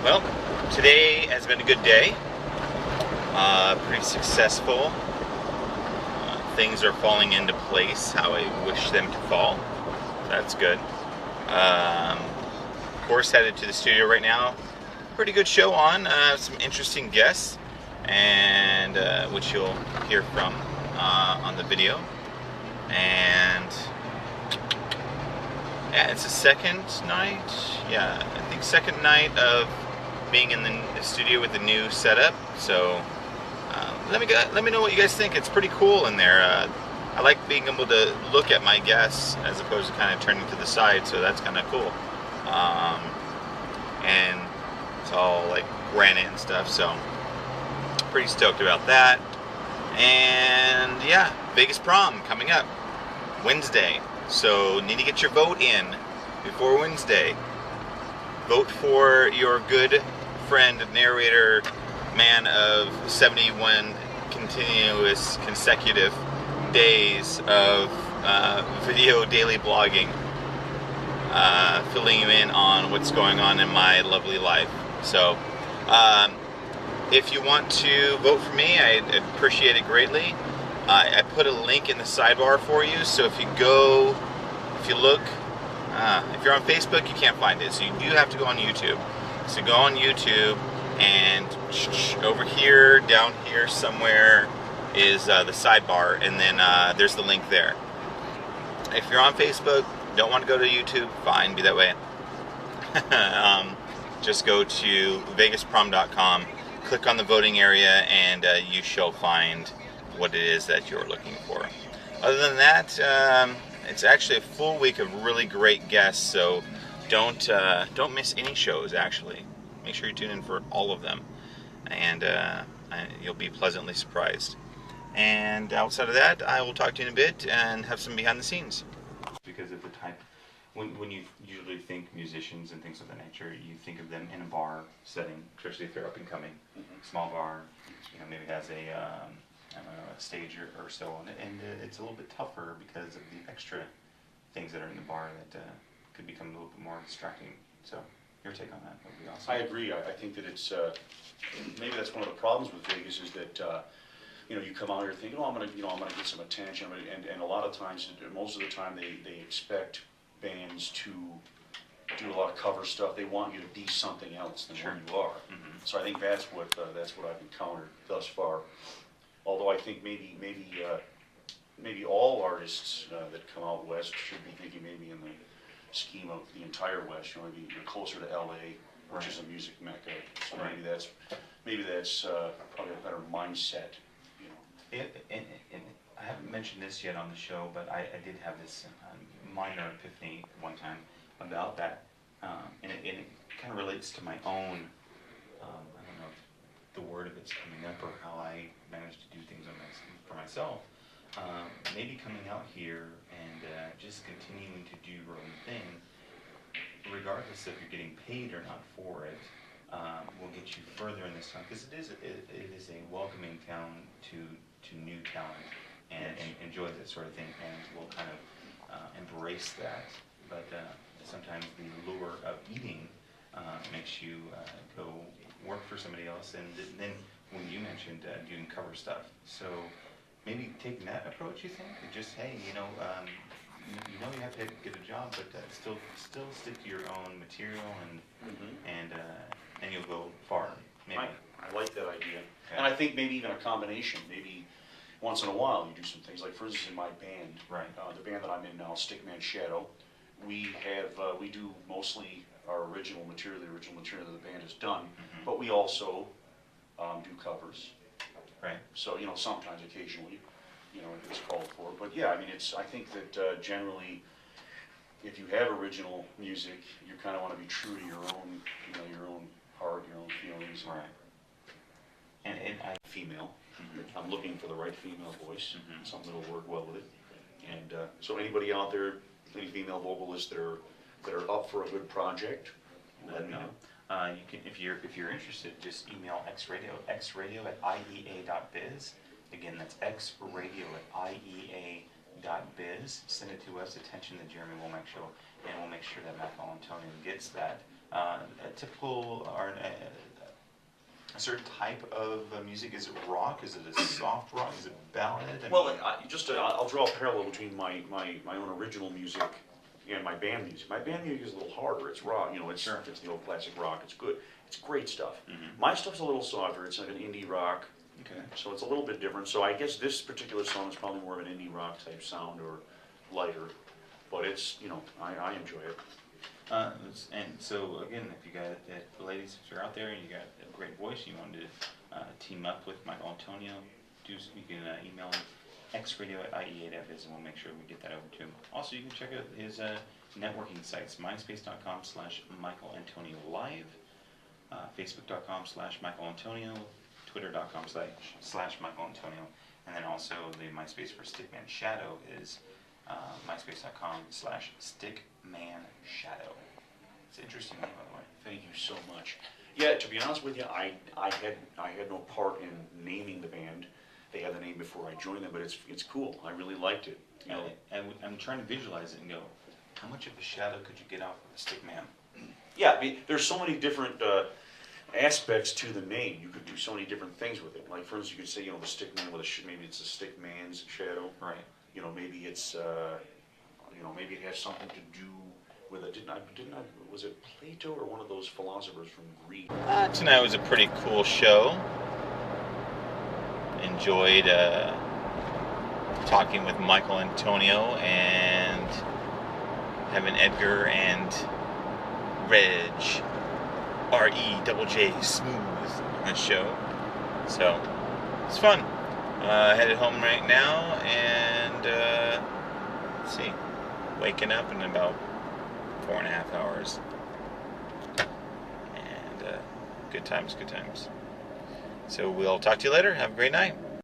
Well, today has been a good day. Pretty successful. Things are falling into place how I wish them to fall. So that's good. Of course, headed to the studio right now. Pretty good show on. Some interesting guests, and which you'll hear from on the video. And yeah, it's the second night. Yeah, I think second night of being in the studio with the new setup. So let me know what you guys think. It's pretty cool in there. I like being able to look at my guests as opposed to kind of turning to the side. So that's kind of cool. And it's all like granite and stuff. So pretty stoked about that. And yeah, Vegas prom coming up Wednesday. So need to get your vote in before Wednesday. Vote for your good friend, narrator, man of 71 continuous consecutive days of video daily blogging, filling you in on what's going on in my lovely life. So if you want to vote for me, I'd appreciate it greatly. I put a link in the sidebar for you, so if you look, if you're on Facebook, you can't find it, so you do have to go on YouTube. So go on YouTube, and over here, down here somewhere, is the sidebar, and then there's the link there. If you're on Facebook, don't want to go to YouTube, fine, be that way. Just go to vegasprom.com, click on the voting area, and you shall find what it is that you're looking for. Other than that, it's actually a full week of really great guests, so don't miss any shows. Actually, make sure you tune in for all of them, and you'll be pleasantly surprised. And outside of that, I will talk to you in a bit and have some behind the scenes. Because of the type, when you usually think musicians and things of that nature, you think of them in a bar setting, especially if they're up and coming, small bar, maybe has a stage or so on it, and it's a little bit tougher because of the extra things that are in the bar that could become a little bit more distracting. So your take on that would be awesome. I agree. I think that it's maybe that's one of the problems with Vegas is that you come out here thinking, oh, I'm gonna get some attention, and a lot of times, most of the time, they expect bands to do a lot of cover stuff. They want you to be something else than Sure. what you are. Mm-hmm. So I think that's what I've encountered thus far. Although I think maybe all artists that come out west should be thinking maybe in the scheme of the entire West. Maybe you're closer to LA, which is a music mecca. So right. maybe that's probably a better mindset. And I haven't mentioned this yet on the show, but I did have this minor epiphany one time about that, and it kind of relates to my own. I don't know if the word of it's coming up or how I managed to do things for myself. Maybe coming out here and just continuing to do your own thing, regardless if you're getting paid or not for it, will get you further in this town, because it is a welcoming town to new talent and enjoys that sort of thing, and will kind of embrace that. But sometimes the lure of eating makes you go work for somebody else, and then when you mentioned doing cover stuff, so maybe taking that approach, you think, just hey, you have to get a job, but still stick to your own material, and you'll go far. Maybe. I like that idea, okay. And I think maybe even a combination. Maybe once in a while you do some things, like for instance in my band, right. The band that I'm in now, Stickman Shadow, we do mostly our original material, the original material that the band has done, but we also do covers. Right. So sometimes, occasionally, it's called for. But yeah, I mean, I think that generally, if you have original music, you kind of want to be true to your own heart, your own feelings. Right. And female. I'm looking for the right female voice. Something that'll work well with it. And so anybody out there, any female vocalists that are up for a good project, let me know. You can, if you're interested, just email xradio at iea.biz. Again, that's xradio at iea.biz. Send it to us, attention the Jeremy Womack Show, and we'll make sure that Michaelantonio gets that A typical or a certain type of music? Is it rock? Is it a soft rock? Is it ballad? Well, I'll draw a parallel between my own original music and my band music. My band music is a little harder. It's rock, it's the old classic rock. It's good. It's great stuff. My stuff's a little softer. It's like an indie rock. Okay. So it's a little bit different. So I guess this particular song is probably more of an indie rock type sound or lighter. But it's, I enjoy it. And so again, if you got ladies, if you're out there and you got a great voice, you wanted to team up with Michaelantonio, you can email him xradio@ie8.biz, and we'll make sure we get that over to him. Also, you can check out his networking sites: myspace.com/MichaelantonioLive, Facebook.com/Michaelantonio, Twitter.com/Michaelantonio, and then also the MySpace for Stickman Shadow is myspace.com/stickmanshadow. It's an interesting name, by the way. Thank you so much. Yeah, to be honest with you, I had no part in naming the band. They had the name before I joined them, but it's cool. I really liked it. I'm trying to visualize it and go, how much of a shadow could you get out of a stickman? Yeah, there's so many different aspects to the name. You could do so many different things with it. Like, for instance, you could say, the stickman with maybe it's a stickman's shadow. Right. Maybe it's, maybe it has something to do with it. Was it Plato or one of those philosophers from Greece? Tonight was a pretty cool show. Enjoyed talking with Michaelantonio and having Edgar and Reg, R-E-J-J, Smooth on the show. So, it's fun. Headed home right now and, let's see, waking up in about 4.5 hours. And good times. So we'll talk to you later. Have a great night.